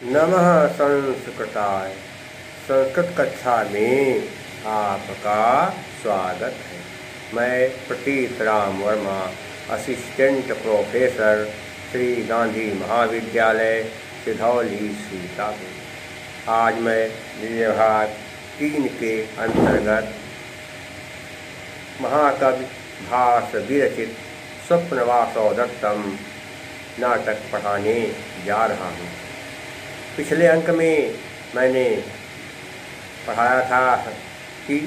नमः संस्कृताय। संस्कृत कक्षा में आपका स्वागत है। मैं प्रतीत राम वर्मा, असिस्टेंट प्रोफेसर, श्री गांधी महाविद्यालय, सिधौली, सीतापुर। आज मैं विभाग 3 के अंतर्गत महाकवि भास विरचित स्वप्नवासो दत्तम नाटक पढ़ाने जा रहा हूँ। पिछले अंक में मैंने पढ़ाया था कि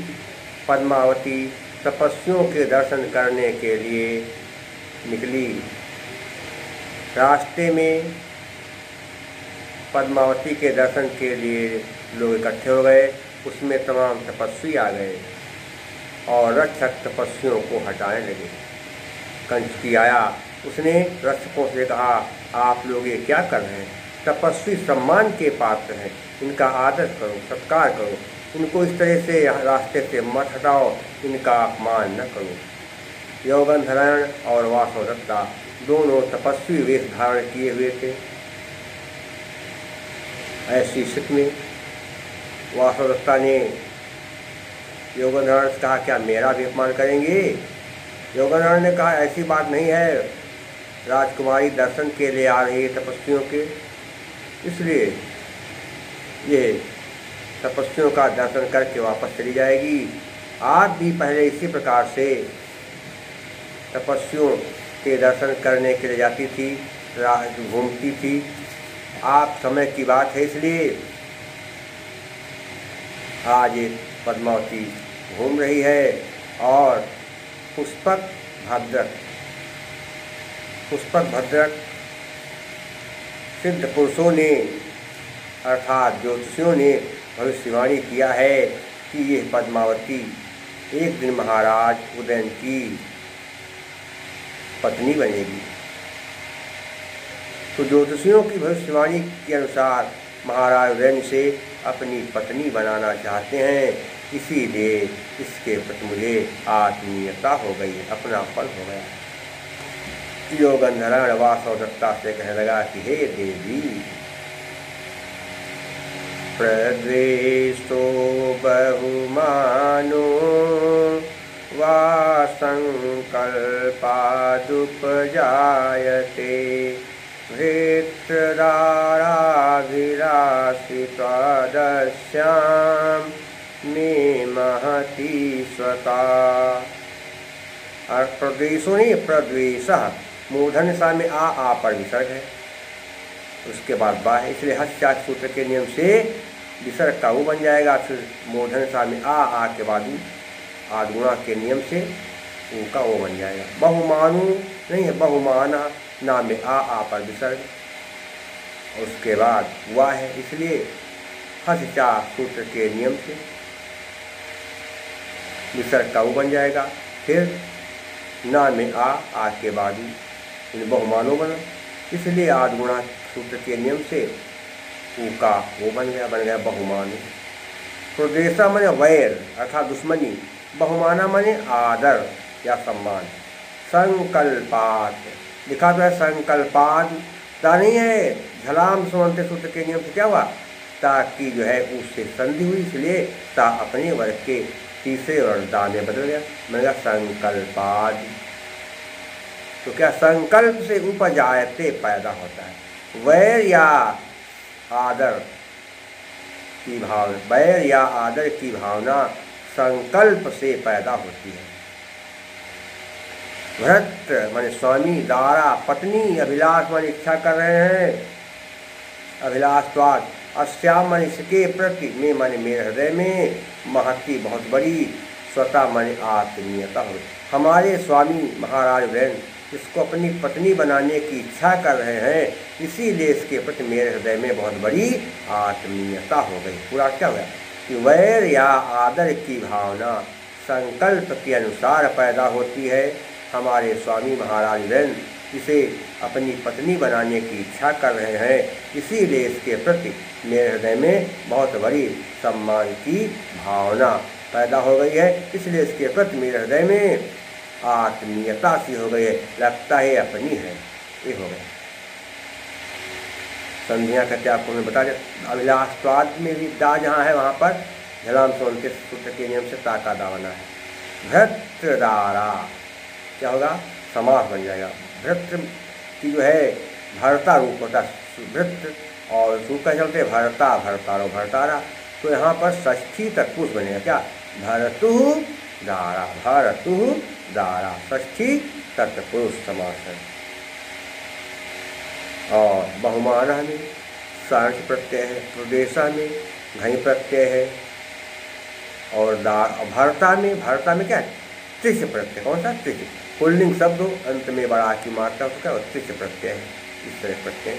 पद्मावती तपस्वियों के दर्शन करने के लिए निकली। रास्ते में पद्मावती के दर्शन के लिए लोग इकट्ठे हो गए। उसमें तमाम तपस्वी आ गए और रक्षक तपस्वियों को हटाने लगे। कंचकी आया, उसने रक्षकों से कहा, आप लोग ये क्या कर रहे हैं? तपस्वी सम्मान के पात्र हैं, इनका आदर करो, सत्कार करो, इनको इस तरह से रास्ते से मत हटाओ, इनका अपमान न करो। योगंधर और वासवदत्ता दोनों तपस्वी वेश धारण किए हुए थे। ऐसी स्थिति में वासवदत्ता ने योगंधर से कहा, क्या मेरा भी अपमान करेंगे? योगंधर ने कहा, ऐसी बात नहीं है, राजकुमारी दर्शन के लिए आ रही है तपस्वियों के, इसलिए ये तपस्वियों का दर्शन करके वापस चली जाएगी। आप भी पहले इसी प्रकार से तपस्वियों के दर्शन करने के लिए जाती थी, घूमती थी। आप समय की बात है, इसलिए आज पद्मावती घूम रही है और पुष्पक भद्रक सिद्ध पुरुषों ने अर्थात ज्योतिषियों ने भविष्यवाणी किया है कि यह पद्मावती एक दिन महाराज उदयन की पत्नी बनेगी। तो ज्योतिषियों की भविष्यवाणी के अनुसार महाराज उदयन से अपनी पत्नी बनाना चाहते हैं, इसीलिए इसके प्रति मुझे आत्मीयता हो गई, अपनापन हो गया। योगंधर वासवदत्ता से कहने लगा कि हे देवी, प्रद्वेष्टो बहुमानो वा संकल्पादुपजायते भृत्रदाराभिलाषित्वादस्यां मे महती स्वता। और प्रद्वेषो नहीं, प्रद्वेषः मूर्धन्य सा में आ पर विसर्ग है, उसके बाद बा है, इसलिए हस्याच सूत्र के नियम से विसर्ग का वो बन जाएगा। फिर मूर्धन्य सा में आ के बाद आदगुणा के नियम से ऊ का वो बन जाएगा। बहुमानु नहीं है, बहुमाना ना में आ पर विसर्ग, उसके बाद हुआ है, इसलिए हस्या सूत्र के नियम से विसर्ग का वो बन जाएगा। फिर ना में आ के बाद बहुमानो बना, इसलिए आदगुणा सूत्र के नियम से ऊ का वो बन गया बहुमानु। प्रदेशा माने वैर अर्थात दुश्मनी, बहुमाना माने आदर या सम्मान। संकल्पात लिखा तो है संकल्पात, ता नहीं है, झलाम सुमंत सूत्र के नियम से क्या हुआ, ताकि जो है उससे संधि हुई, इसलिए ता अपने वर्ग के तीसरे वर्ण दा में बदल गया, बन गया संकल्पाद। तो क्या संकल्प से उपजायते पैदा होता है। वैर या आदर की भावना, वैर या आदर की भावना संकल्प से पैदा होती है। भृत्र माने स्वामी, दारा पत्नी, अभिलाष माने इच्छा कर रहे हैं, अभिलाषवाद, अस्याम माने इसके प्रति, में माने मेरे हृदय में, महती बहुत बड़ी, स्वता माने आत्मीयता हो। हमारे स्वामी महाराज उदयन इसको अपनी पत्नी बनाने की इच्छा कर रहे हैं, इसीलिए इसके प्रति मेरे हृदय में बहुत बड़ी आत्मीयता हो गई। पूरा क्या हुआ कि वैर या आदर की भावना संकल्प के अनुसार पैदा होती है। हमारे स्वामी महाराज उदयन इसे अपनी पत्नी बनाने की इच्छा कर रहे हैं, इसीलिए इसके प्रति मेरे हृदय में बहुत बड़ी सम्मान की भावना पैदा हो गई है, इसलिए इसके प्रति मेरे हृदय में आत्मीयता सी हो गई है, लगता है अपनी है, ये हो गया। संधियाँ कहते हैं, आपको मैं बता दें। अभिलाषवाद में भी दा जहाँ है वहाँ पर झलाम से उनके सूत्र के नियम से ता का दा बना है। भृत्रदारा क्या होगा, समास बन जाएगा। भृत्र की जो है भरता रूप होता है, भृत्र, और रूप का चलते भरता, भरतारो, भरतारा। तो यहाँ पर षष्ठी तत्पुरुष बनेगा क्या, भरतु दारा, भरतु दारा, षष्ठी तत्पुरुष समास है। और बहुमाना में सार्थ प्रत्यय है, प्रदेशा में घई प्रत्यय है, और भरता में क्या है, त्रिश प्रत्यय। कौन सा, त्रिश, पुल्लिंग शब्द हो, अंत में बड़ा की मात्रा उसका, और त्रिश प्रत्यय है, इस तरह प्रत्यय।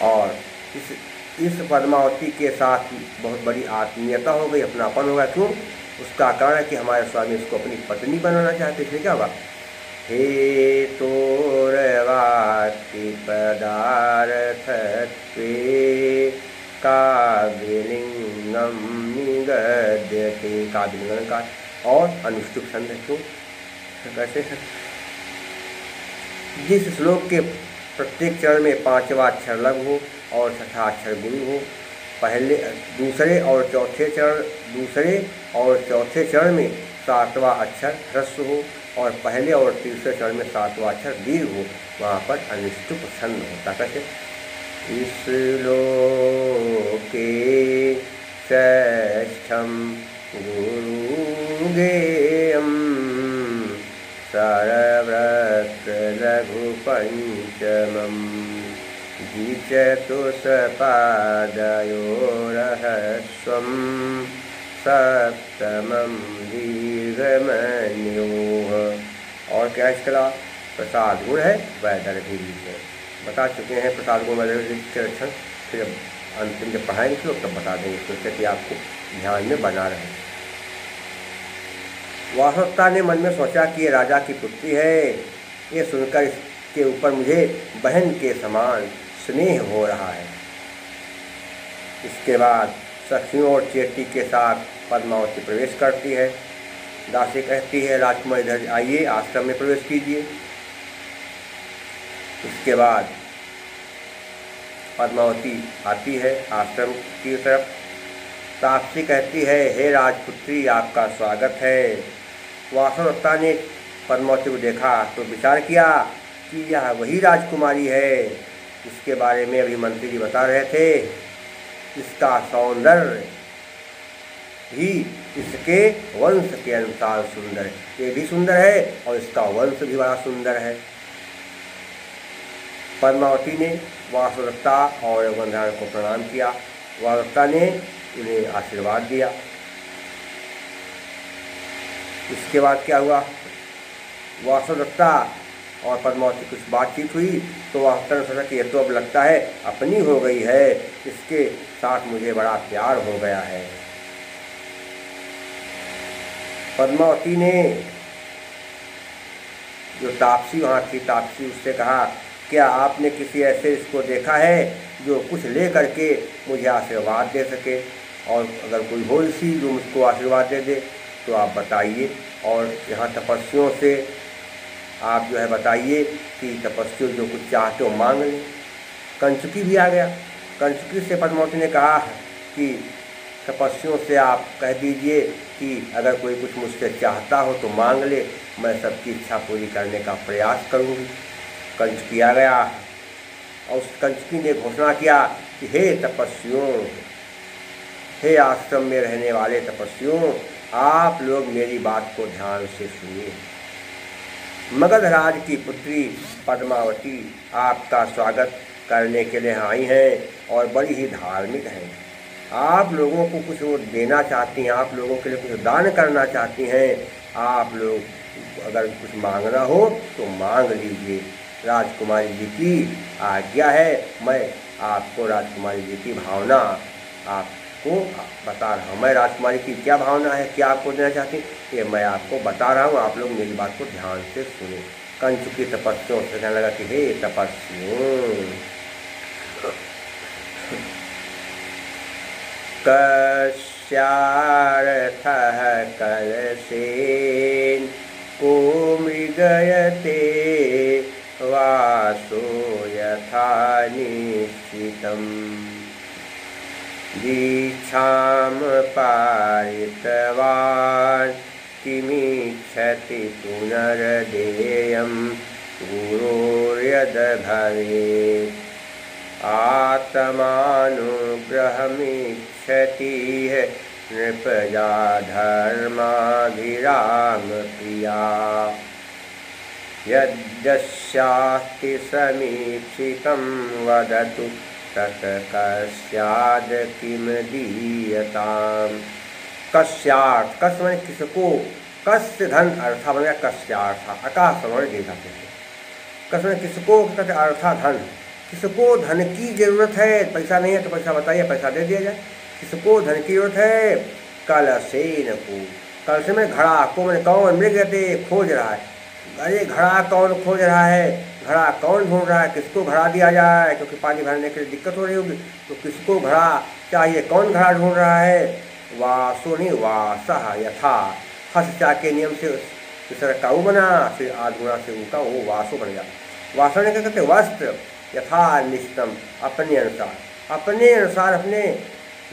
और इस पद्मावती के साथ बहुत बड़ी आत्मीयता हो गई, अपनापन होगा। क्यों, उसका कारण है कि हमारे स्वामी इसको अपनी पत्नी बनाना चाहते थे। क्या होगा, हे तोरवाति पदार्थत्वे काव्यलिंगम निगद्यते, काव्यलिंगम का और अनुष्टुप छंद है। क्यों, कैसे, जिस श्लोक के प्रत्येक चरण में 5वां अक्षर लघु हो और 6ठा अक्षर गुरु हो, दूसरे और चौथे चरण में 7वां अक्षर ह्रस्व हो, और पहले और तीसरे चरण में 7वां अक्षर दीर्घ हो, वहाँ पर अनुष्टुप छंद होता। कैसे, इस लोके श्रेष्ठम गुरु गेयम सरव्रत लघु पंचमम द्विचतुष्पादयोरहस्वं सप्तमं दीर्घमन्योः। और क्या इसका प्रसाद गुण है, वैदर्भी है। बता चुके हैं प्रसाद गुण वैदर्भी के लक्षण, फिर जब अंतिम जब पढ़ाएंगे तो तब बता देंगे, सोचे कि आपको ध्यान में बना रहे। वासवदत्ता ने मन में सोचा कि ये राजा की पुत्री है, ये सुनकर इसके ऊपर मुझे बहन के समान स्नेह हो रहा है। इसके बाद सखियों और चेटी के साथ पद्मावती प्रवेश करती है। दासी कहती है, राजकुमार इधर आइए, आश्रम में प्रवेश कीजिए। इसके बाद पद्मावती आती है आश्रम की तरफ। ताप्सी कहती है, हे राजपुत्री, आपका स्वागत है। वासवदत्ता ने पद्मावती को देखा तो विचार किया कि यह वही राजकुमारी है इसके बारे में अभी मंत्री जी बता रहे थे। इसका सौंदर्य ही इसके वंश के अनुसार सुंदर है, ये भी सुंदर है और इसका वंश भी बड़ा सुंदर है। पद्मावती ने वासवदत्ता और गंधर्व को प्रणाम किया। वासवदत्ता ने उन्हें आशीर्वाद दिया। इसके बाद क्या हुआ, वासवदत्ता और पद्मावती कुछ बातचीत हुई तो वासवदत्ता ने सोचा कि यह तो अब लगता है अपनी हो गई है, इसके साथ मुझे बड़ा प्यार हो गया है। पद्मावती ने जो तापसी वहाँ थी, तापसी उससे कहा, क्या आपने किसी ऐसे इसको देखा है जो कुछ ले करके मुझे आशीर्वाद दे सके, और अगर कोई हो इसी जो मुझको आशीर्वाद दे दे तो आप बताइए। और यहाँ तपस्वियों से आप जो है बताइए कि तपस्वी जो कुछ चाहते हो मांग लें। कंचुकी भी आ गया। कंचुकी से पद्मावती ने कहा कि तपस्वियों से आप कह दीजिए कि अगर कोई कुछ मुझसे चाहता हो तो मांग ले, मैं सबकी इच्छा पूरी करने का प्रयास करूँगी। कंचुकी आ गया और उस कंचुकी ने घोषणा किया कि हे तपस्वियों, हे आश्रम में रहने वाले तपस्वियों, आप लोग मेरी बात को ध्यान से सुनिए। मगध राज की पुत्री पद्मावती आपका स्वागत करने के लिए आई हैं और बड़ी ही धार्मिक हैं। आप लोगों को कुछ वो देना चाहती हैं, आप लोगों के लिए कुछ दान करना चाहती हैं। आप लोग अगर कुछ मांगना हो तो मांग लीजिए। राजकुमारी जी की आज्ञा है, मैं आपको राजकुमारी जी की भावना आपको बता रहा हूँ। मैं राजकुमारी की क्या भावना है, क्या आपको देना चाहती हैं, ये मैं आपको बता रहा हूँ। आप लोग मेरी बात को ध्यान से सुने। कंचुकी तपस्वियों से कहने लगा कि हे तपस्वियों, कस्यार्थः कलशेन को मृगयते वासो यथा निश्चितः दीक्षां पारितवान् किमिच्छति पुनर्देयं गुरोर्यद् भवेत् आत्मानुग्रहमिच्छति नृपजा धर्माभिरामप्रिया यद्यस्यास्ति समीक्षितं वदतु तत् कस्याद् किम दीयताम्। कस्यार्थ, कस मैंने किसको, कस्य धन अर्था बन गया कस्यार्थ, आकाश समझ दे जाते हैं। कस मैंने किसको कहते अर्था धन, किसको धन की जरूरत है, पैसा नहीं है तो पैसा बताइए, पैसा दे दिया जाए। किसको धन की जरूरत है, कलसेन को, कल से मैं घड़ा को मैंने कौन मृग रहते खोज रहा है। अरे घड़ा कौन खोज रहा है, घड़ा कौन ढूंढ रहा है, किसको घड़ा दिया जाए, क्योंकि पानी भरने के लिए दिक्कत हो रही होगी, तो किसको घड़ा चाहिए, कौन घड़ा ढूंढ रहा है। वासो नहीं वासह यथा, हस चा के नियम से विसर्ग का वो बना, फिर आधुना से उनका वो वासो बन गया। वासो ने क्या कहते वस्त्र, यथा निष्ठम अपने अनुसार, अपने अनुसार अपने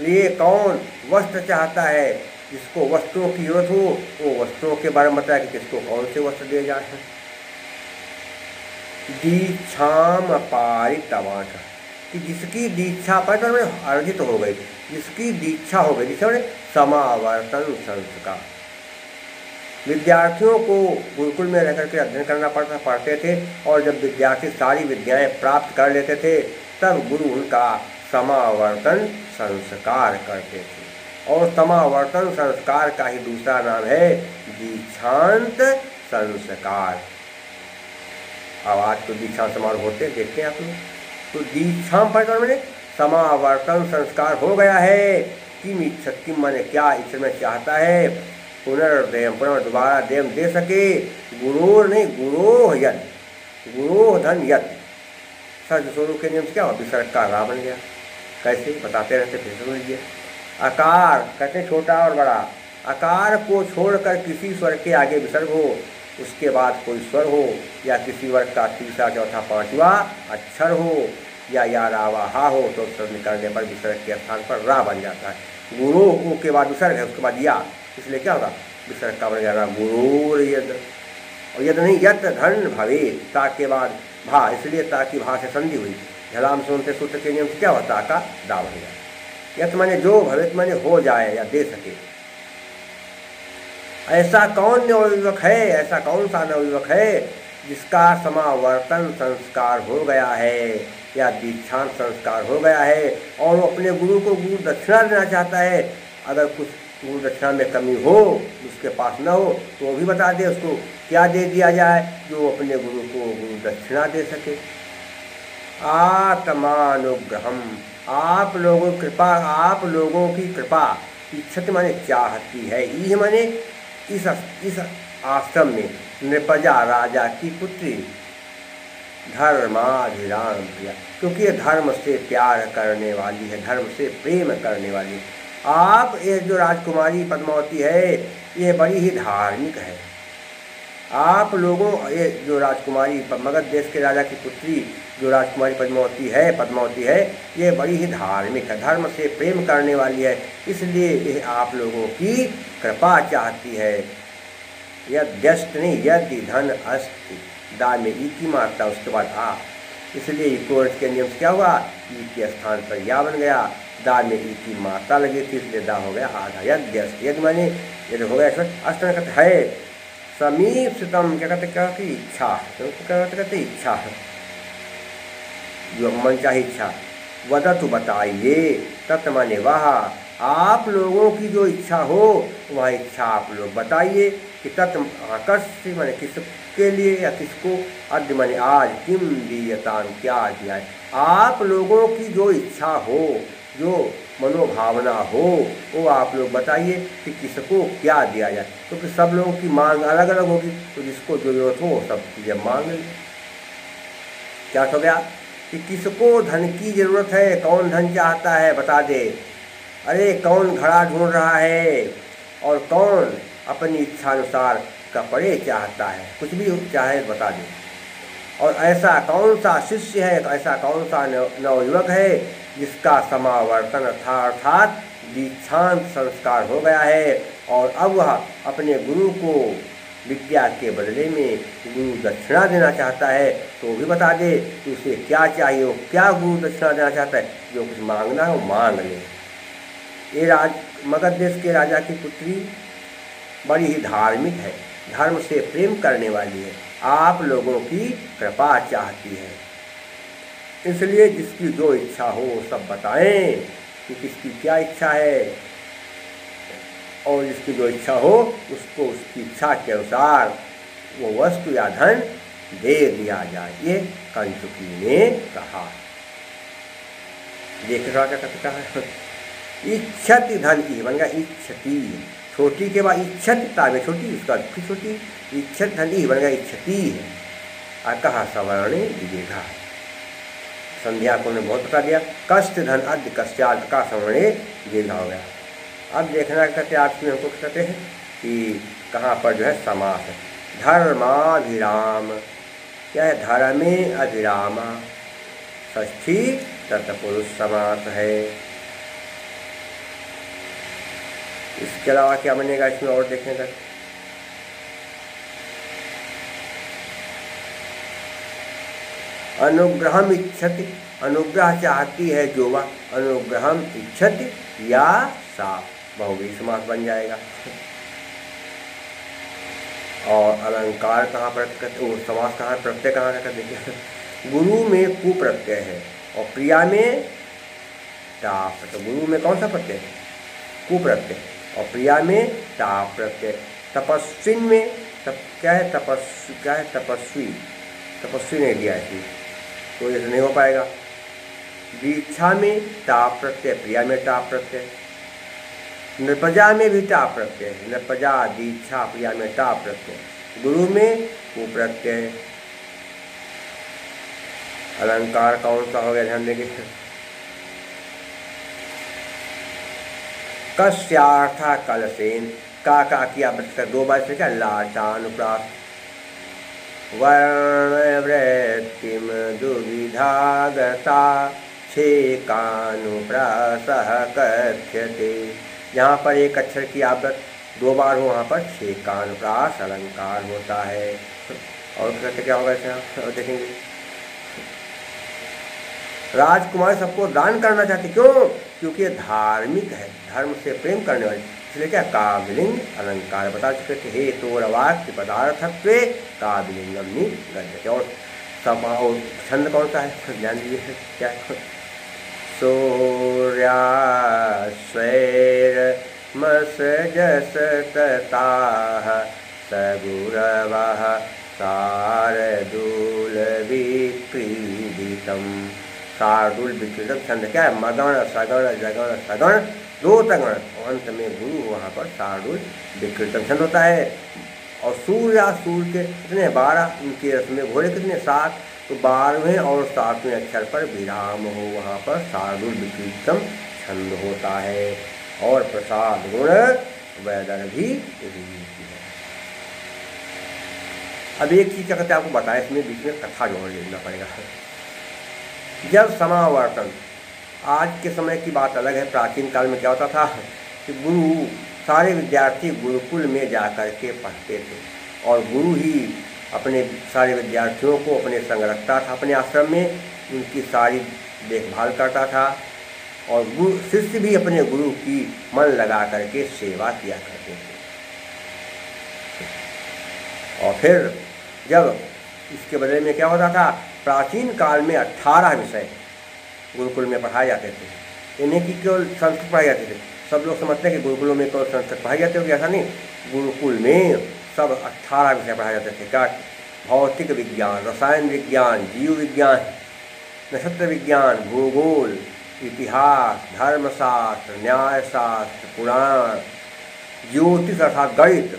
लिए कौन वस्त्र चाहता है, जिसको वस्त्रों की जरूरत हो वो वस्त्रों के बारे में बताया कि किसको कौन से वस्त्र दिए जाए हैं। दीक्षाम पारितवान, कि जिसकी दीक्षा पर अर्जित हो गई, जिसकी दीक्षा हो गई, जिसे समावर्तन संस्कार। विद्यार्थियों को गुरुकुल में रहकर के अध्ययन करना पढ़ते थे, और जब विद्यार्थी सारी विद्याएं प्राप्त कर लेते थे तब गुरु उनका समावर्तन संस्कार करते थे। और समावर्तन संस्कार का ही दूसरा नाम है दीक्षांत संस्कार। अब आज तो दीक्षांत समारोह होते देखते हैं आप लोग, तो दीक्षा पर मैंने समावर्तन संस्कार हो गया है। किम इच्छत, किम माने क्या, ईश्वर में चाहता है पुनर्देयम, पुनः दोबारा देम दे सके। गुरोर नहीं गुरोह यद, गुरोह धन यद, सच स्वरूप के नियम से क्या हुआ, विसर्ग का रा बन गया। कैसे बताते रहते फिर समझ लीजिए। आकार कहते हैं छोटा और बड़ा, आकार को छोड़कर किसी स्वर के आगे विसर्ग हो, उसके बाद कोई स्वर हो, या किसी वर्ग का तीसरा चौथा पांचवा अक्षर हो, या रावा हा हो, तो स्वर निकलने पर विसर्ग के स्थान पर रा बन जाता है। गुरु ओ के बाद विसर्ग है, उसके बाद या, इसलिए क्या होगा विसर्ग का बन जाएगा गुरोर यद। और यद नहीं यत धन भवे, ता के बाद भा, इसलिए ता की भा से संधि हुई। झलाम सुनते सूत्र के नियम से क्या होता का दा बन गया। यत माने जो, भवित माने हो जाए या दे सके। ऐसा कौन नवयुवक है, ऐसा कौन सा नवयुवक है जिसका समावर्तन संस्कार हो गया है या दीक्षांत संस्कार हो गया है, और वो अपने गुरु को गुरु दक्षिणा देना चाहता है। अगर कुछ गुरु दक्षिणा में कमी हो, उसके पास न हो, तो वो भी बता दे उसको क्या दे दिया जाए जो अपने गुरु को गुरु दक्षिणा दे सके। आत्मानुग्रहम, आप लोगों कृपा, आप लोगों की कृपा, इच्छत माने चाहती है, यह माने इस आश्रम में नृपजा राजा की पुत्री धर्माधिराम प्रिया, क्योंकि ये धर्म से प्यार करने वाली है, धर्म से प्रेम करने वाली है। आप ये जो राजकुमारी पद्मावती है ये बड़ी ही धार्मिक है। आप लोगों, ये जो राजकुमारी मगध देश के राजा की पुत्री जो राजकुमारी पद्मावती है ये बड़ी ही धार्मिक है, धर्म से प्रेम करने वाली है, इसलिए ये आप लोगों की कृपा चाहती है। यद्यस्त नहीं यदि धन अस्ति, दा में ई की मात्रा उसके बाद आ, इसलिए इको के नियम से क्या हुआ, ई के स्थान पर या बन गया, दा में ई की मात्रा लगी थी इसलिए दा हो गया आधा। यद्यस्त, यदि माने यदि हो गया अष्टन कहते है। समीपतम क्या कहते इच्छा, तो क्या कहते इच्छा, जो मन चाहे इच्छा। वदतु बताइए, तत् माने वह, आप लोगों की जो इच्छा हो वह इच्छा आप लोग बताइए कि तत् कस्य माने किसके लिए या किसको, अद्य माने आज, किम दीयतान क्या दिया है। आप लोगों की जो इच्छा हो, जो मनोभावना हो वो आप लोग बताइए कि किसको क्या दिया जाए, क्योंकि सब लोगों की मांग अलग अलग होगी, तो जिसको जो जरूरत हो सब चीज़ें मांग लें। क्या हो गया कि किसको धन की जरूरत है, कौन धन चाहता है बता दे। अरे कौन घड़ा ढूंढ रहा है, और कौन अपनी इच्छानुसार कपड़े चाहता है, कुछ भी चाहे बता दे। और ऐसा कौन सा शिष्य है, ऐसा कौन सा नवयुवक है जिसका समावर्तन अर्थात दीक्षांत संस्कार हो गया है और अब वह अपने गुरु को विद्या के बदले में गुरु दक्षिणा देना चाहता है, तो भी बता दे कि उसे क्या चाहिए, वो क्या गुरु दक्षिणा देना चाहता है। जो कुछ मांगना है वो मांग ले। ये मगध देश के राजा की पुत्री बड़ी ही धार्मिक है, धर्म से प्रेम करने वाली है, आप लोगों की कृपा चाहती है, इसलिए जिसकी जो इच्छा हो वो सब बताएं कि किसकी क्या इच्छा है, और जिसकी जो इच्छा हो उसको उसकी इच्छा के अनुसार वो वस्तु या धन दे दिया जाए। ये कंचुकी ने कहा। देख रहा क्या कहता है, इच्छति धन की बन गया इच्छति, छोटी के बाद इच्छति ताबे छोटी, उसका फिर छोटी, इच्छत धन की बन गया इच्छति है। अकहा सवर्णे विवेगा, संध्या को ने बहुत बता दिया। कष्ट धन अद्य कश्चात का सवर्णे दीर्घा हो गया। अब देखना कहते आज में हमको कहते हैं कि कहाँ पर जो है समास है। धर्माभिराम क्या है, धर्मे अभिरामा षष्ठी तत्पुरुष समास है। इसके अलावा क्या बनेगा इसमें और देखेंगे। अनुग्रहम इच्छति, अनुग्रह चाहती है जो वह, अनुग्रहम इच्छति या सा बहुव्रीहि समास बन जाएगा। और अलंकार कहाँ पर वो समास कहाँ, प्रत्यय कहाँ का देखिए, गुरु में कु प्रत्यय है और प्रिया में टा प्रत्यय। गुरु में कौन सा प्रत्यय है, कु प्रत्यय, और प्रिया में टा प्रत्यय। तपस्विन में क्या है, तपस्वी, क्या है तपस्वी, तपस्वी नहीं दिया इसमें तो ये नहीं हो पाएगा। दीक्षा में टा प्रत्यय, प्रिया में टा प्रत्यय। नृपजा में भी टा प्रत्यय है, नृपजा दीक्षा प्रिया में टा प्रत्यय। गुरु में कु प्रत्यय। अलंकार कौन सा हो गया ध्यान देंगे। कस्यार्था कलसेन, का किया बचकर दो बार से क्या, लाचानुप्रास। वर्ण वृत्तिम दुविधागता छेकानुप्रासः कथ्यते। जहाँ पर एक अक्षर की आवृत्ति दो बार हो वहाँ पर छेकानुप्रास अलंकार होता है। और कहते क्या होगा इसमें और देखेंगे। राजकुमार सबको दान करना चाहते, क्यों, क्योंकि धार्मिक है, धर्म से प्रेम करने वाली, इसलिए क्या काव्यलिंग अलंकार बता चुके थे। हे तोरवाक्य पदार्थत्वे काव्यलिंगम निगद्यते। और सब और छंद कौन सा है ध्यान दीजिए क्या, सूर्याश्वैर्मसजसतताः सगुरवः शार्दूल विक्रीडितम्। शार्दूल विक्रीडितम छंद क्या है, मगण सगण जगण सगण दो तगण, अंत में गुरु, वहाँ पर शार्दूल विक्रीडितम छंद होता है। और सूर्य के कितने 12, उनके रस में घोड़े कितने 7, तो 12वें और 7वें अक्षर पर विराम हो, वहाँ पर शार्दूल विक्रीडितम छंद होता है। और प्रसाद गुण वैदर भी रीति है। अब एक चीज क्या कहते हैं आपको बताया, इसमें बीच में कथा जोड़ लेना पड़ेगा। जब समावर्तन, आज के समय की बात अलग है, प्राचीन काल में क्या होता था कि गुरु, सारे विद्यार्थी गुरुकुल में जा कर के पढ़ते थे और गुरु ही अपने सारे विद्यार्थियों को अपने संग रखता था, अपने आश्रम में उनकी सारी देखभाल करता था। और गुरु शिष्य भी अपने गुरु की मन लगा करके सेवा किया करते थे। और फिर जब इसके बदले में क्या होता था, प्राचीन काल में 18 विषय गुरुकुल में पढ़ाए जाते थे। इन्हें की केवल संस्कृत पढ़ाई जाती थी। सब लोग समझते हैं कि गुरुकुलों में केवल संस्कृत पढ़ाई जाती होगी, ऐसा नहीं। गुरुकुल में सब 18 विषय पढ़ाए जाते थे। क्या, भौतिक विज्ञान, रसायन विज्ञान, जीव विज्ञान, नक्षत्र विज्ञान, भूगोल, इतिहास, धर्मशास्त्र, न्यायशास्त्र, पुराण, ज्योतिष अर्थात गणित,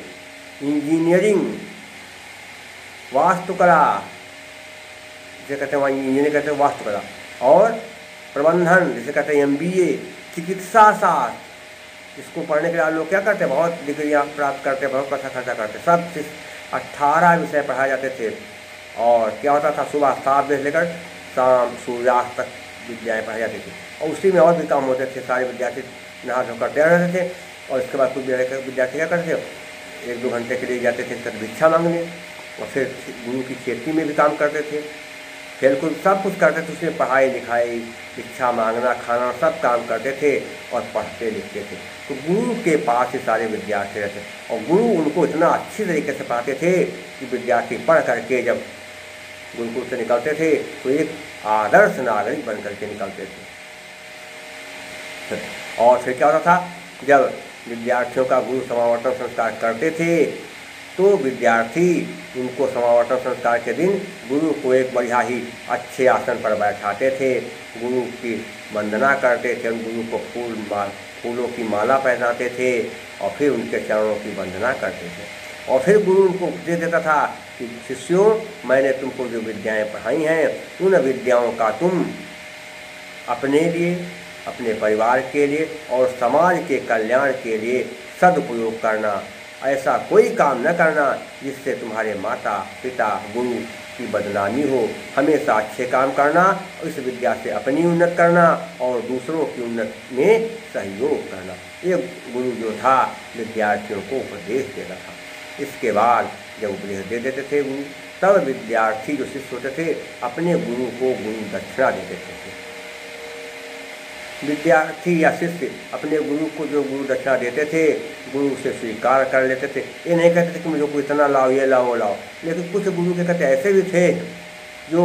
इंजीनियरिंग, वास्तुकला, जिसे कहते हैं इंजीनियरिंग कहते हैं वास्तुकला, और प्रबंधन जिसे कहते हैं MBA, चिकित्सा शास्त्र, इसको पढ़ने के लिए लोग क्या करते हैं, बहुत डिग्रियाँ प्राप्त करते हैं, बहुत पैसा खर्चा करते हैं। सब 18 विषय पढ़ाए जाते थे। और क्या होता था, सुबह 7 बजे से लेकर शाम सूर्यास्त तक विद्याएँ पढ़ाई जाती थी, और उसी में और भी काम होते थे। सारे विद्यार्थी नहा धोकर तैयार रहते थे, और इसके बाद कुछ विद्यार्थी क्या करते थे, 1-2 घंटे के लिए जाते थे तब भिक्षा मांगने, और फिर गुरु की खेती में भी काम करते थे, खेलकूद सब कुछ करते थे। उसमें पढ़ाई लिखाई, भिक्षा मांगना, खाना सब काम करते थे और पढ़ते लिखते थे। तो गुरु के पास ही सारे विद्यार्थी रहते, और गुरु उनको इतना अच्छी तरीके से पढ़ाते थे कि विद्यार्थी पढ़ करके जब गुरुकुल से निकलते थे तो एक आदर्श नागरिक बन करके निकलते थे। और फिर क्या होता था, जब विद्यार्थियों का गुरु समावर्तन संस्कार करते थे तो विद्यार्थी उनको समावर्तन संस्कार के दिन गुरु को एक बढ़िया ही अच्छे आसन पर बैठाते थे, गुरु की वंदना करते थे, उन गुरु को फूलों की माला पहनाते थे, और फिर उनके चरणों की वंदना करते थे। और फिर गुरु उनको उपदेश देता था कि शिष्यों, मैंने तुमको जो विद्याएं पढ़ाई हैं उन विद्याओं का तुम अपने लिए, अपने परिवार के लिए और समाज के कल्याण के लिए सदुपयोग करना। ऐसा कोई काम न करना जिससे तुम्हारे माता पिता गुरु की बदनामी हो। हमेशा अच्छे काम करना, इस विद्या से अपनी उन्नति करना और दूसरों की उन्नति में सहयोग करना। ये गुरु जो था विद्यार्थियों को उपदेश देता था। इसके बाद जब उपदेश दे देते थे गुरु, तब विद्यार्थी जो शिष्य होते थे अपने गुरु को गुरु दक्षिणा दे देते थे। विद्यार्थी या शिष्य अपने गुरु को जो गुरु दक्षिणा देते थे गुरु से स्वीकार कर लेते थे। ये नहीं कहते थे कि मुझे को इतना लाओ, ये लाओ, वो लाओ। लेकिन कुछ गुरु के कहते ऐसे भी थे जो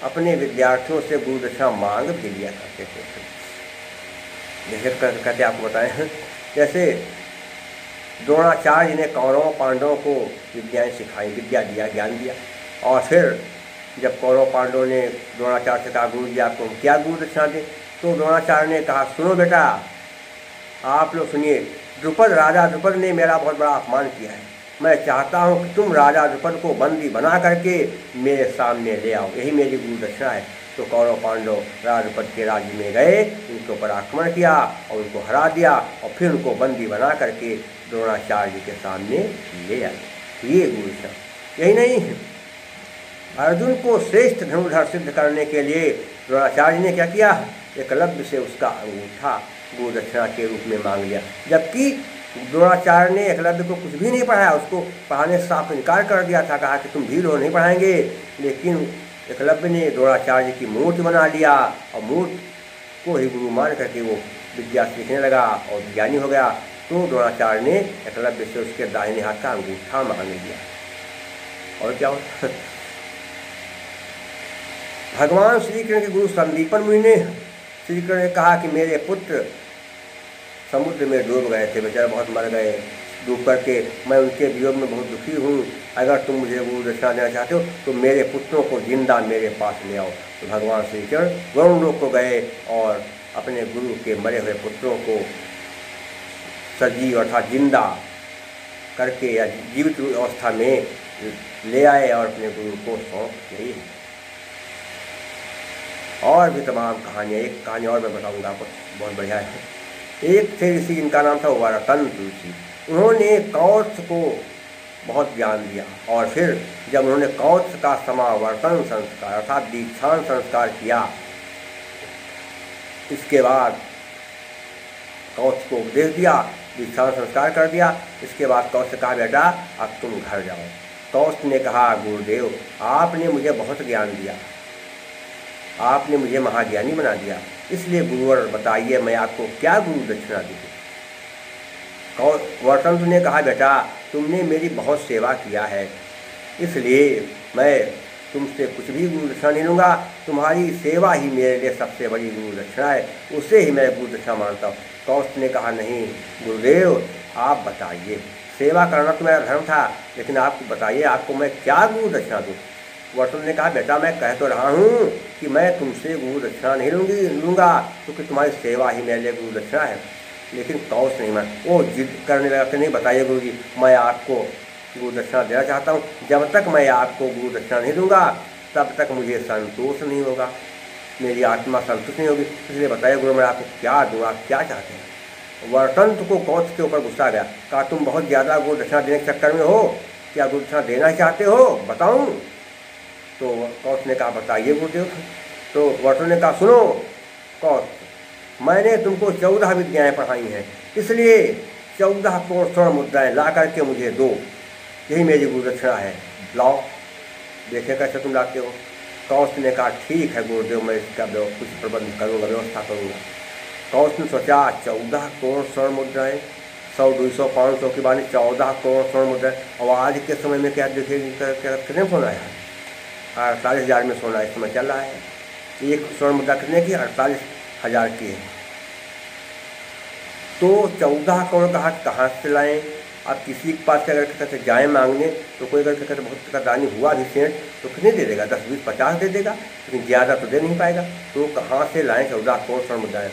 अपने विद्यार्थियों से गुरु दक्षिणा मांग भी लिया करते थे। जैसे कहते आपको बताएं, जैसे द्रोणाचार्य ने कौरवों पांडवों को विद्याएं सिखाई, विद्या दिया, ज्ञान दिया। और फिर जब कौरव पांडवों ने द्रोणाचार्य से कहा गुरु जी आपको क्या गुरु दक्षिणा दें, तो द्रोणाचार्य ने कहा सुनो बेटा, आप लोग सुनिए, राजा द्रुपद ने मेरा बहुत बड़ा अपमान किया है। मैं चाहता हूँ कि तुम राजा द्रुपद को बंदी बना करके मेरे सामने ले आओ, यही मेरी गुरु दक्षिणा है। तो कौरव पांडव राजा द्रुपद के राज्य में गए, उनके ऊपर आक्रमण किया और उनको हरा दिया, और फिर उनको बंदी बना करके द्रोणाचार्य जी के सामने ले आए। ये गुरु दक्षिणा। यही नहीं, अर्जुन को श्रेष्ठ धनुर्धर सिद्ध करने के लिए द्रोणाचार्य ने क्या किया, एकलव्य से उसका अंगूठा गुरु दक्षिणा के रूप में मांग लिया। जबकि द्रोणाचार्य ने एकलव्य को कुछ भी नहीं पढ़ाया, उसको पढ़ाने से साफ इनकार कर दिया था, कहा कि तुम भील हो, नहीं पढ़ाएंगे। लेकिन एकलव्य ने द्रोणाचार्य की मूर्ति बना लिया और मूर्ति को ही गुरु मान करके वो विद्या सीखने लगा और ज्ञानी हो गया। तो द्रोणाचार्य ने एकलव्य से उसके दाहिने हाथ का अंगूठा मांग लिया। और क्या होता, भगवान श्री कृष्ण के गुरु संदीपन मुनि ने श्री कृष्ण ने कहा कि मेरे पुत्र समुद्र में डूब गए थे, बेचारे बहुत मर गए डूब करके, मैं उनके वियोग में बहुत दुखी हूँ। अगर तुम मुझे गुरु दक्षिणा देना चाहते हो तो मेरे पुत्रों को जिंदा मेरे पास ले आओ। तो भगवान श्री कृष्ण वरुण लोक को गए और अपने गुरु के मरे हुए पुत्रों को सजीव अर्थात जिंदा करके या जीवित अवस्था में ले आए और अपने गुरु को सौंप गई। और भी तमाम कहानियाँ, एक कहानी और मैं बताऊंगा आपको, बहुत बढ़िया है। एक थे ऋषि, इनका नाम था वरतंत्र ऋषि। उन्होंने कौत्स को बहुत ज्ञान दिया, और फिर जब उन्होंने कौत्स का समावर्तन संस्कार अर्थात दीक्षांत संस्कार किया, इसके बाद कौत्स को उपदेश दिया, दीक्षांत संस्कार कर दिया। इसके बाद कौत्स से कहा बेटा अब तुम घर जाओ। कौत्स ने कहा गुरुदेव आपने मुझे बहुत ज्ञान दिया, आपने मुझे महाज्ञानी बना दिया, इसलिए गुरुवर बताइए मैं आपको क्या गुरु दक्षिणा दूँ। वरतंत्र ने कहा बेटा तुमने मेरी बहुत सेवा किया है, इसलिए मैं तुमसे कुछ भी गुरु दक्षिणा नहीं लूँगा, तुम्हारी सेवा ही मेरे लिए सबसे बड़ी गुरु दक्षिणा है, उसे ही मैं गुरु दक्षिणा मानता हूँ। कौत्स ने कहा नहीं गुरुदेव आप बताइए, सेवा करना तो मेरा धर्म था, लेकिन आप बताइए आपको मैं क्या गुरु दक्षिणा दूँ। वरतंत्र ने कहा बेटा मैं कह तो रहा हूँ कि मैं तुमसे गुरु दक्षिणा नहीं लूँगा क्योंकि तुम्हारी सेवा ही मेरे लिए गुरु दक्षिणा है। लेकिन कौत्स नहीं मान, वो जिद करने लगा कि नहीं बताइए गुरु जी मैं आपको गुरु दक्षिणा देना चाहता हूँ, जब तक मैं आपको गुरु दक्षिणा नहीं दूंगा तब तक मुझे संतोष नहीं होगा, मेरी आत्मा संतुष्ट नहीं होगी, इसलिए बताइए गुरु मैं आपको क्या दूँ, आप क्या चाहते हैं। वरतंत्र को कौत्स के ऊपर गुस्सा गया, कहा तुम बहुत ज़्यादा गुरु दक्षिणा देने के चक्कर में हो, क्या गुरु दक्षिणा देना चाहते हो बताऊँ। तो कौश ने कहा बताइए गुरुदेव। तो वटु ने कहा सुनो कौश, मैंने तुमको 14 विद्याएँ पढ़ाई हैं, इसलिए 14 करोड़ स्वर्ण मुद्राएँ ला करके मुझे दो, यही मेरी गुरुदक्षिणा है, लाओ, देखें कैसे तुम लाते हो। कौश ने कहा ठीक है गुरुदेव, मैं इसका कुछ प्रबंध करूँगा, व्यवस्था करूँगा। कौश ने सोचा 14 करोड़ स्वर्ण मुद्राएँ, 100, 200, 500 की बात, 14 करोड़ स्वर्ण मुद्राएँ। और आज के समय में क्या देखेगी, कितने सोना है, 48,000 में सोना इस समय चल रहा है। एक स्वर्ण मुद्रा कितने की, 48,000 की है। तो 14 करोड़ कहाँ से लाएँ। अब किसी के पास अगर कहते जाए मांगने, तो कोई अगर कहते बहुत दानी हुआ भी सेठ, तो कितने दे देगा, 10, 20, 50 दे देगा, लेकिन ज़्यादा तो दे नहीं पाएगा। तो कहाँ से लाएँ 14 करोड़ स्वर्ण मुद्राएँ।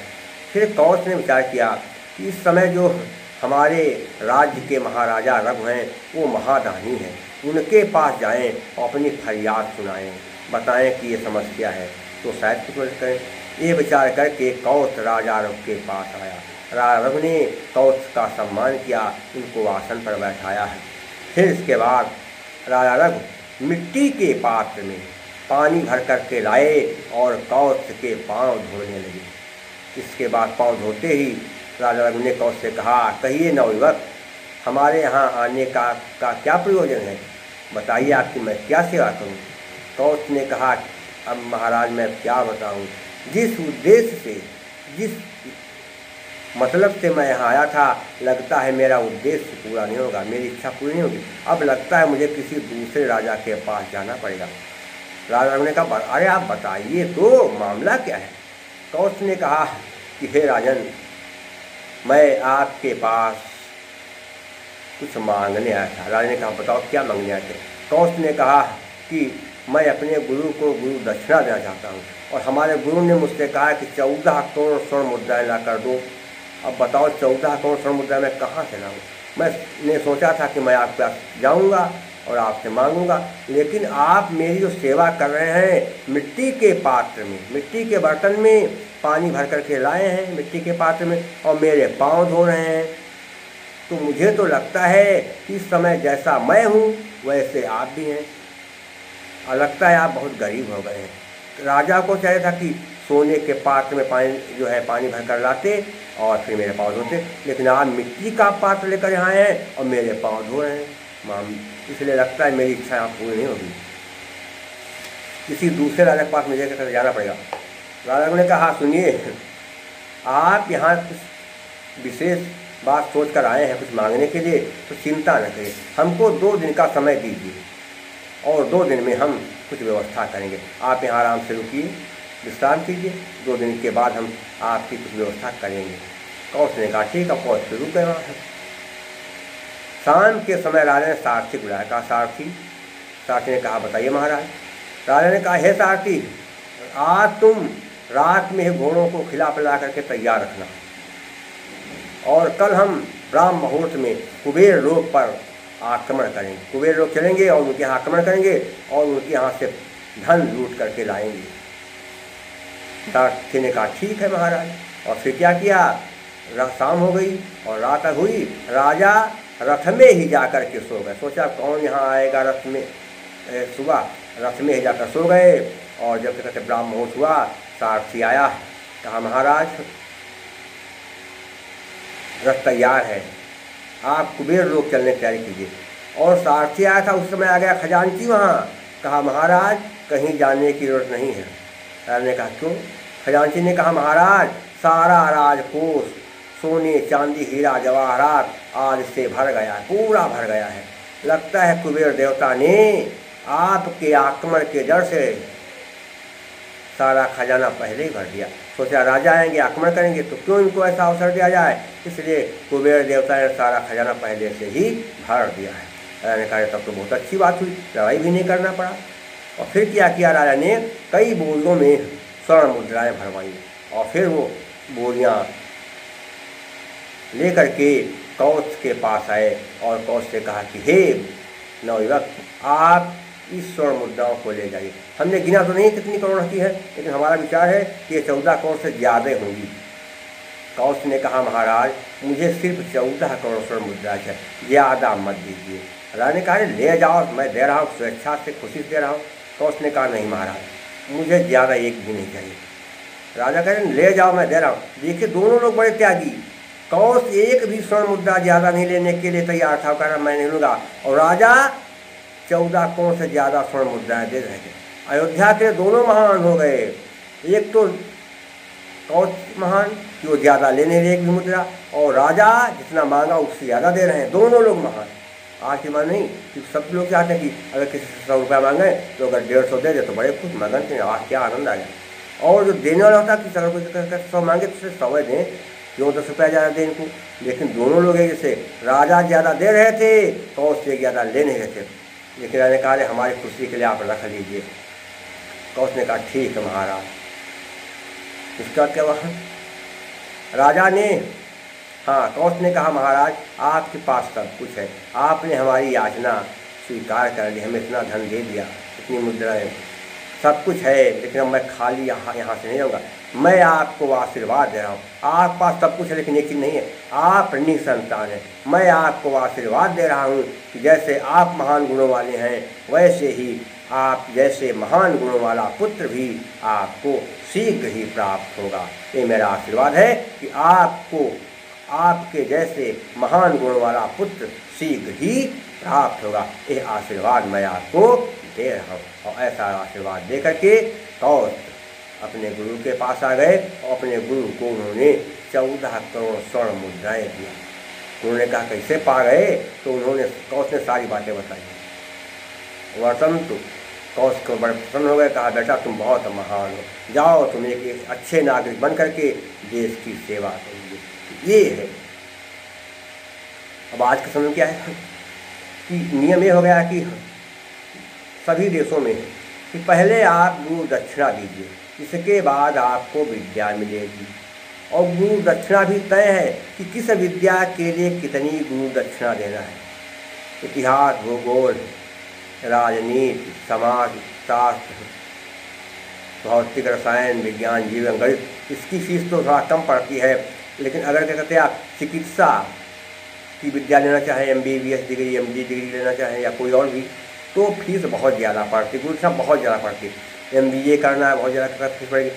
फिर कौश ने विचार किया कि इस समय जो हमारे राज्य के महाराजा रघु हैं वो महादानी हैं, उनके पास जाएं और अपनी फरियाद सुनाएं, बताएं कि ये समस्या है, तो शायद कुछ मदद करें। ये विचार करके कौश राजा रघु के पास आया। राजा रघु ने कौश का सम्मान किया, उनको आसन पर बैठाया है। फिर इसके बाद राजा रघु मिट्टी के पात्र में पानी भर कर के लाए और कौश के पाँव धोने लगे। इसके बाद पाँव धोते ही राजा रघु ने कौश से कहा, कहिए नवयुवक, हमारे यहाँ आने का क्या प्रयोजन है, बताइए आपकी मैं क्या सेवा करूँ। कौश ने कहा, अब महाराज मैं क्या बताऊँ, जिस उद्देश्य से, जिस मतलब से मैं यहाँ आया था, लगता है मेरा उद्देश्य पूरा नहीं होगा, मेरी इच्छा पूरी नहीं होगी। अब लगता है मुझे किसी दूसरे राजा के पास जाना पड़ेगा। राजा रघु ने कहा, अरे आप बताइए तो मामला क्या है। कौश ने कहा कि हे राजन, मैं आपके पास कुछ मांगने आया था। राजा ने कहा बताओ क्या मांगने आए थे। कौश ने कहा कि मैं अपने गुरु को गुरु दक्षिणा देना चाहता हूँ, और हमारे गुरु ने मुझसे कहा कि 14 करोड़ स्वर्ण मुद्राएँ ला कर दो। अब बताओ 14 करोड़ स्वर्ण मुद्राएँ मैं कहाँ से लाऊँ। मैंने सोचा था कि मैं आपके पास जाऊँगा और आपसे मांगूंगा, लेकिन आप मेरी जो सेवा कर रहे हैं मिट्टी के पात्र में, मिट्टी के बर्तन में पानी भर करके लाए हैं, मिट्टी के पात्र में, और मेरे पाँव धो रहे हैं, तो मुझे तो लगता है कि इस समय जैसा मैं हूँ वैसे आप भी हैं, और लगता है आप बहुत गरीब हो गए हैं। राजा को चाहिए था कि सोने के पात्र में पानी जो है पानी भर कर लाते और फिर मेरे पाँव धोते, लेकिन आप मिट्टी का पात्र लेकर यहाँ आए हैं और मेरे पाँव धो रहे हैं। इसलिए लगता है मेरी इच्छा यहाँ पूरी नहीं होगी, किसी दूसरे राजा के पास मुझे कहकर जाना पड़ेगा। राजा ने कहा सुनिए, आप यहाँ कुछ विशेष बात सोच कर आए हैं कुछ मांगने के लिए, तो चिंता न करिए, हमको 2 दिन का समय दीजिए और 2 दिन में हम कुछ व्यवस्था करेंगे। आप यहाँ आराम से रुकिए, विश्राम कीजिए, 2 दिन के बाद हम आपकी कुछ व्यवस्था करेंगे। कौश ने कहा ठीक है। कौश से रुक गए वहाँ। शाम के समय राजा ने सारथी बुलाया। कहा सारथी। सारथी ने कहा बताइए महाराज। राजा ने कहा हे सारथी, आज तुम रात में ही घोड़ों को खिला पिला करके तैयार रखना, और कल हम ब्राह्म मुहूर्त में कुबेर लोक पर आक्रमण करेंगे। कुबेर लोग चलेंगे और उनके यहाँ आक्रमण करेंगे और उनके यहाँ से धन लूट करके लाएंगे। सारथी ने कहा ठीक है महाराज। और फिर क्या किया, शाम हो गई और रात हुई, राजा रथ में ही जाकर के सो गए। सोचा कौन यहाँ आएगा रथ में, सुबह रथ में ही जाकर सो गए। और जब कहते ब्राह्म मुहूर्त हुआ, सारथी आया, कहा महाराज रथ तैयार है, आप कुबेर लोग चलने की तैयारी कीजिए। और सारथी आया था, उस समय आ गया खजांची वहाँ। कहा महाराज कहीं जाने की जरूरत नहीं है। राजा ने कहा क्यों। खजांची ने कहा महाराज सारा राजकोष सोने चांदी हीरा जवाहरात आज से भर गया है, पूरा भर गया है। लगता है कुबेर देवता ने आपके आक्रमण के डर से सारा खजाना पहले ही भर दिया। सोचा राजा आएंगे आक्रमण करेंगे तो क्यों इनको ऐसा अवसर दिया जाए, इसलिए कुबेर देवता ने सारा खजाना पहले से ही भर दिया है। राजा ने कहा तब तो बहुत अच्छी बात हुई, लड़ाई भी नहीं करना पड़ा। और फिर क्या किया, राजा ने कई बोरियों में स्वर्ण मुद्राएँ भरवाई और फिर वो बोरियाँ लेकर के कौश के पास आए और कौश से कहा कि हे नवयुवक, आप इस स्वर्ण मुद्राओं को ले जाइए। हमने गिना तो नहीं कितनी करोड़ की है, लेकिन हमारा विचार है कि ये 14 करोड़ से ज़्यादा होंगी। कौश ने कहा महाराज मुझे सिर्फ 14 करोड़ स्वर्ण मुद्रा है, ज़्यादा मत दीजिए। राजा ने कहा ले जाओ, मैं दे रहा हूँ, स्वेच्छा से खुशी से दे रहा हूँ। कौश ने कहा नहीं महाराज, मुझे ज़्यादा एक भी नहीं चाहिए। राजा कह रहे ले जाओ, मैं दे रहा हूँ। देखिए दोनों लोग बड़े त्यागी। कौश एक भी स्वर्ण मुद्रा ज़्यादा नहीं लेने के लिए तैयार था, कह रहा मैं नहीं लूँगा। और राजा 14 करोड़ से ज़्यादा स्वर्ण मुद्राएं दे रहे थे। अयोध्या के दोनों महान हो गए। एक तो कौश महान कि वो ज़्यादा लेने एक भी मुद्रा, और राजा जितना मांगा उससे ज़्यादा दे रहे हैं। दोनों लोग महान। आज की बात नहीं कि सब लोग चाहते हैं कि अगर किसी से 100 रुपया मांगे तो अगर 150 दे दे तो बड़े खुश मगन थे, आज क्या आनंद आ गया। और जो देने वाला होता कि अगर कोई 100 मांगे तो 100 दें, क्यों 10 रुपया ज़्यादा दें इनको। लेकिन दोनों लोग एक जैसे, राजा ज़्यादा दे रहे थे, कौश से ज़्यादा ले नहीं रहे थे। लेकिन राजा ने कहा हमारी खुशी के लिए आप रख लीजिए। कौश ने कहा ठीक है महाराज। इसका क्या वहाँ राजा ने, हाँ कौश ने कहा महाराज आपके पास सब कुछ है, आपने हमारी याचना स्वीकार कर ली, हमें इतना धन दे दिया, इतनी मुद्राएं, सब कुछ है, लेकिन अब मैं खाली यहाँ से नहीं रहूँगा। मैं आपको आशीर्वाद दे रहा हूँ। आपके पास सब कुछ है लेकिन एक चीज़ नहीं है, आप निसंतान हैं। मैं आपको आशीर्वाद दे रहा हूँ कि जैसे आप महान गुणों वाले हैं वैसे ही आप जैसे महान गुणों वाला पुत्र भी आपको शीघ्र ही प्राप्त होगा। ये मेरा आशीर्वाद है कि आपको आपके जैसे महान गुण वाला पुत्र शीघ्र ही प्राप्त होगा। ये आशीर्वाद मैं आपको दे रहा हूँ। और ऐसा आशीर्वाद दे करके कौश अपने गुरु के पास आ गए और अपने गुरु को उन्होंने 14 करोड़ स्वर्ण मुद्राएं दिया। उन्होंने कहा कैसे पा गए, तो उन्होंने कौश ने सारी बातें बताई। वर्तन तो कौश को बड़े प्रसन्न हो गए, कहा बेटा तुम बहुत महान हो, जाओ तुम एक अच्छे नागरिक बन करके देश की सेवा करोगे। ये है। अब आज के समय क्या है कि नियम ये हो गया कि सभी देशों में कि पहले आप गुरु दक्षिणा दीजिए, इसके बाद आपको विद्या मिलेगी। और गुरु दक्षिणा भी तय है कि किस विद्या के लिए कितनी गुरु दक्षिणा देना है। इतिहास, भूगोल, राजनीति, समाज शास्त्र, भौतिक, रसायन विज्ञान, जीवन गणित, इसकी फीस तो थोड़ा कम पड़ती है। लेकिन अगर क्या कहते हैं आप चिकित्सा की विद्या लेना चाहें, MBBS डिग्री, MD डिग्री लेना चाहें या कोई और भी, तो फीस बहुत ज़्यादा पड़ती, गुरु दक्षिणा बहुत ज़्यादा पड़ती। MBA करना है बहुत ज़्यादा फीस पड़ेगी।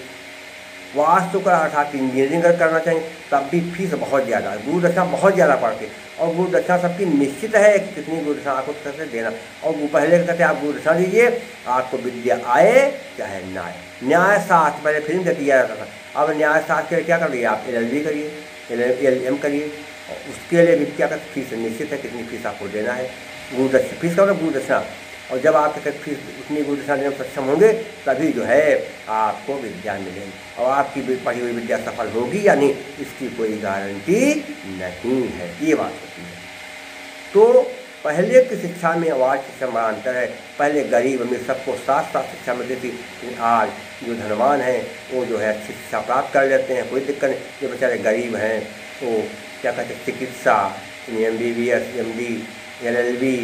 वास्तु का अर्थात इंजीनियरिंग करना चाहिए तब भी फीस बहुत ज़्यादा है, गुरु दक्षिणा बहुत ज़्यादा पड़ती है। और गुरु दक्षिणा सबकी निश्चित है कि कितनी गुरु दक्षिणा आपको कैसे देना। और वो पहले कहते हैं आप गुरु दक्षिणा दीजिए, आपको विद्या आए चाहे ना आए। न्यायशास्त्र पहले फिल्म से दिया जाता था, अब न्यायशास्त्र के लिए क्या कर रही है आप, LLB करिए, LLM करिए, और उसके लिए भी क्या कहते फीस निश्चित है, कितनी फीस आपको देना है। गुरु दक्षिणा फीस का मतलब गुरु दक्षिणा। और जब आप फीस उतनी गुरु दक्षिणा देने में सक्षम होंगे तभी जो है आपको विद्या मिलेगी। और आपकी पढ़ी हुई विद्या सफल होगी या नहीं इसकी कोई गारंटी नहीं है। ये बात होती है। तो पहले की शिक्षा में और आज की शिक्षा में अंतर है। पहले गरीब अमीर सबको साथ साथ शिक्षा मिलती थी, लेकिन आज जो धनवान हैं वो जो है अच्छी शिक्षा प्राप्त कर लेते हैं, कोई दिक्कत नहीं। जो बेचारे गरीब हैं वो क्या कहते हैं चिकित्सा, MBBS, MD, LLB,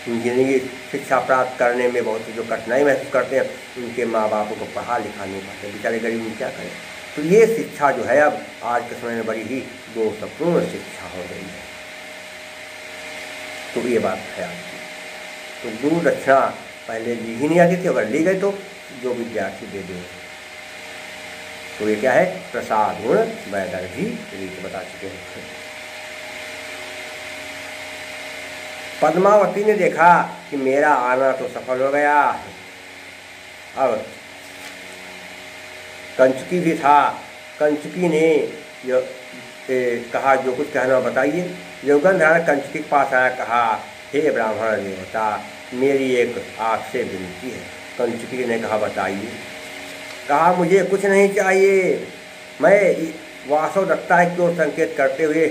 इंजीनियरिंग शिक्षा प्राप्त करने में बहुत जो कठिनाई महसूस करते हैं, उनके माँ बापों को पढ़ा लिखा नहीं पाते, बेचारे गरीब में क्या करें। तो ये शिक्षा जो है अब आज के समय में बड़ी ही दोषपूर्ण शिक्षा हो गई है। तो ये बात है आज की। तो गुरु दक्षिणा पहले ली ही नहीं आती थी, अगर ली गई तो जो विद्यार्थी दे दें। तो ये क्या है, प्रसाद गुण वैदर्भी रीत बता चुके हैं। पद्मावती ने देखा कि मेरा आना तो सफल हो गया। अब कंचुकी भी था, कंचुकी ने कहा जो कुछ कहना बताइए। योगेंद्र कंचुकी के पास आया, कहा हे ब्राह्मण देवता मेरी एक आपसे विनती है। कंचुकी ने कहा बताइए। कहा मुझे कुछ नहीं चाहिए। मैं वासवदत्ता की ओर संकेत करते हुए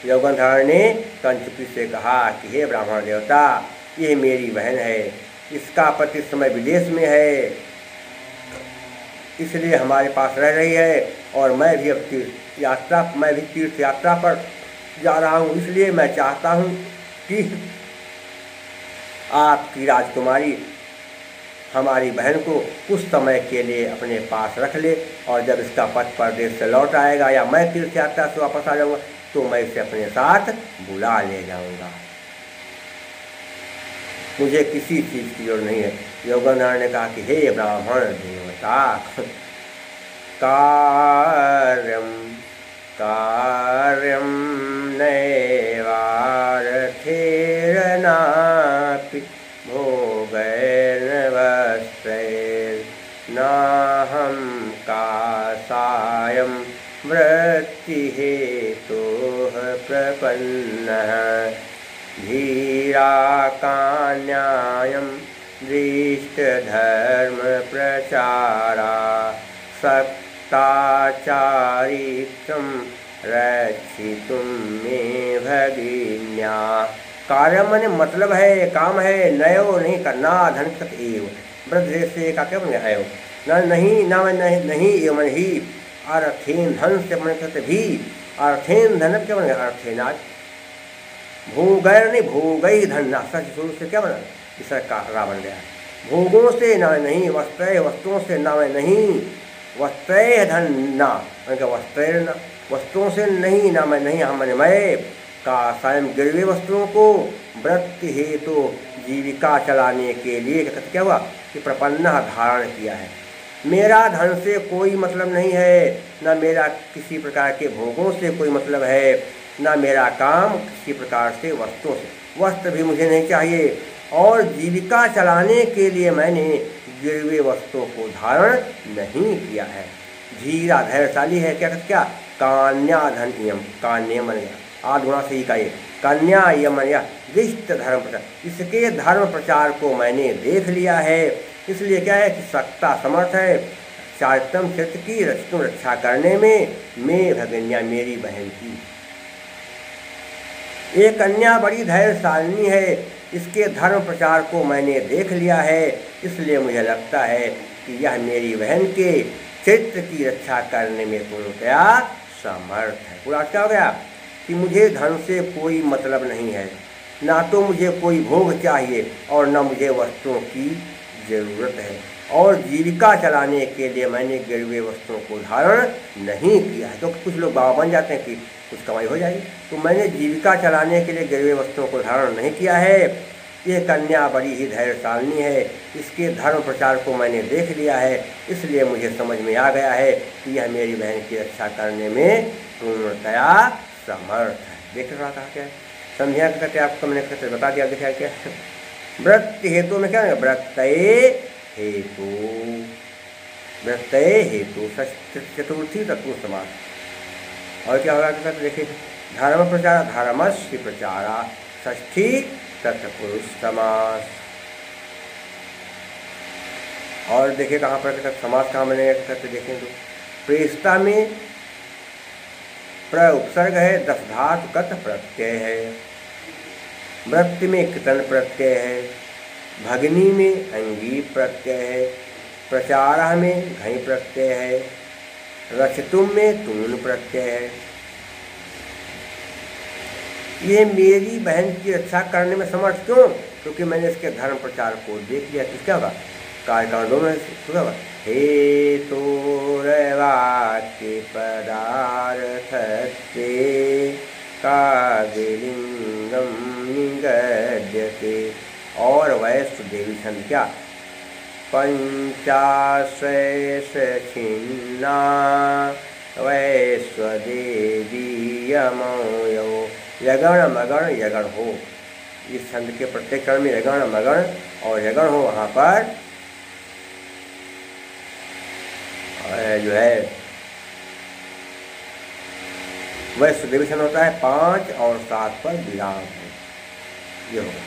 योगेंद्र ने कंचुकी से कहा कि हे ब्राह्मण देवता ये मेरी बहन है, इसका पति इस समय विदेश में है, इसलिए हमारे पास रह रही है। और मैं भी अब तीर्थ यात्रा पर जा रहा हूँ, इसलिए मैं चाहता हूँ कि आपकी राजकुमारी हमारी बहन को कुछ समय के लिए अपने पास रख ले, और जब इसका पति परदेश से लौट आएगा या मैं तीर्थ यात्रा से वापस आ जाऊँगा तो मैं इसे अपने साथ बुला ले जाऊँगा। मुझे किसी चीज़ की जरूरत नहीं है, योगेंद्र ने कहा कि हे ब्राह्मण देवता, कार्यम कार्यम नैवार्थेरनापि भोगैर्न वस्त्रैर्नाहं कासायं वृत्तिहेतोः प्रपन्नः धीराकान्यायं दृष्टधर्मप्रचारा सक्ताचारित्रं रक्षितुं मे भगिन्या। कार्य माने मतलब है, काम है, नयो नहीं करना, धन तक एव वृद्ध से का क्या बन गया है न नहीं न नहीं नहीं एवं ही अर्थेन धन से मन करते भी अर्थेन धन क्या बन गया अर्थेनाज भोगैर नहीं भोगई धन ना सच शुरू से क्या बना इसका कारा बन गया। भोगों से ना नहीं वस्त्र वस्तुओं से ना नहीं वस्त्र धन ना वस्त्र न वस्तुओं से नहीं ना मैं नहीं हम मैं का स्वयं गिरवे वस्तुओं को वृत्ति हेतु तो जीविका चलाने के लिए क्या हुआ कि प्रपन्न धारण किया है। मेरा धन से कोई मतलब नहीं है, न मेरा किसी प्रकार के भोगों से कोई मतलब है, न मेरा काम किसी प्रकार से वस्तुओं से, वस्त्र भी मुझे नहीं चाहिए और जीविका चलाने के लिए मैंने गिरवे वस्तुओं को धारण नहीं किया है। धीरा धैर्यशाली है क्या क्या कन्या धन यम कान्य मन गया आधुना से ही का ये कन्या यम या दिष्ट धर्म प्रचार, इसके धर्म प्रचार को मैंने देख लिया है, इसलिए क्या है कि सत्ता समर्थ है चारित्रम चरित्र की रक्षा करने में मैं भगन्या मेरी बहन की। ये कन्या बड़ी धैर्यशालिनी है, इसके धर्म प्रचार को मैंने देख लिया है, इसलिए मुझे लगता है कि यह मेरी बहन के चरित्र की रक्षा करने में पूर्णतया समर्थ है। पूरा क्या हो गया कि मुझे धन से कोई मतलब नहीं है, ना तो मुझे कोई भोग चाहिए और न मुझे वस्तुओं की ज़रूरत है, और जीविका चलाने के लिए मैंने गिरवे वस्तुओं को धारण नहीं किया है। तो कुछ लोग बाबा बन जाते हैं कि कुछ कमाई हो जाएगी, तो मैंने जीविका चलाने के लिए गिरवे वस्तुओं को धारण नहीं किया है। ये कन्या बड़ी ही धैर्यशालिनी है, इसके धर्म प्रचार को मैंने देख लिया है, इसलिए मुझे समझ में आ गया है कि यह मेरी बहन की रक्षा करने में पूर्णतया समर्थ है। देख रहा था क्या समझा करते आपको मैंने कहते बता दिया, देखा क्या वृत्ति हेतु में क्या है वृत्तये हेतु वृत्तये हेतु चतुर्थी तत्पुरुष समास। और क्या होगा कहते देखिए धर्म प्रचार धर्मस्य प्रचारा षष्ठी तत्पुरुष समास। और देखिए कहाँ पर समास कहाँ बनेगा कहते देखें तो प्रेषता में प्र उपसर्ग है, दस धातु कत प्रत्यय है, वृत्ति में कृतन प्रत्यय है, भगनी में अंगी प्रत्यय है, प्रचार में घई प्रत्यय है, रचितुम में तून प्रत्यय है। ये मेरी बहन की रक्षा करने में समर्थ क्यों? क्योंकि मैंने इसके धर्म प्रचार को देख लिया। तो क्या होगा कार्यकांडों में क्या होगा हेतुर्वाक्य पदार्थत्वे काव्यलिंगम निगद्यते। और वैश्व देवी छंद क्या पंचाशेष छिन्ना वैश्वदेवी यमयो यगण मगण यगण हो। इस छंद के प्रत्येक चरण में यगण मगण और यगण हो, वहाँ पर जो है वैश्व देवी छंद होता है 5 और 7 पर विराम है। ये होगा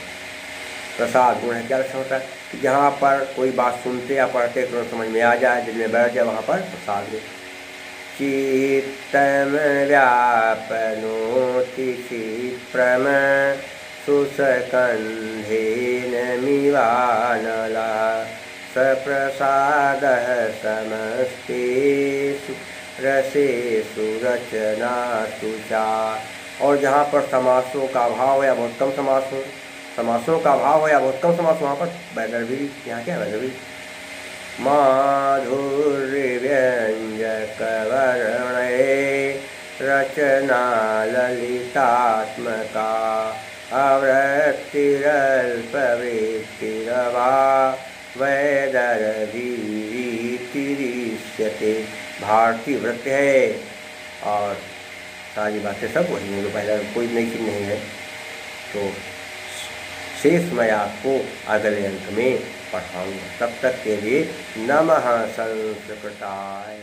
प्रसाद गुण है। क्या लक्षण होता है कि जहाँ पर कोई बात सुनते या पढ़ते तो समझ में आ जाए, दिल में बैठ जाए, वहाँ पर प्रसाद दे। चित्तम व्यापनोति क्षिप्रम सुसकंधेन मिवानला सप्रसादः समस्तेषु रसेषु रचनासु चा। और जहाँ पर समासों का अभाव या बहुत कम समास हो, समासों का अभाव हो या बहुत कम समास, वहाँ पर वैदर्भी। यहाँ क्या है वैदर्भी माधुर्य व्यंजक वर्णे रचना ललितात्मका अवृत्तिरल्पवृत्तिरवा वैदर्भीतिरिष्यते। भारतीय वृत्य है और सारी बातें सब वही हैं, तो पहले कोई नई चीज़ नहीं है। तो शेष मैं आपको अगले अंक में पढ़ाऊँगा। तब तक के लिए नमः संस्कृताय।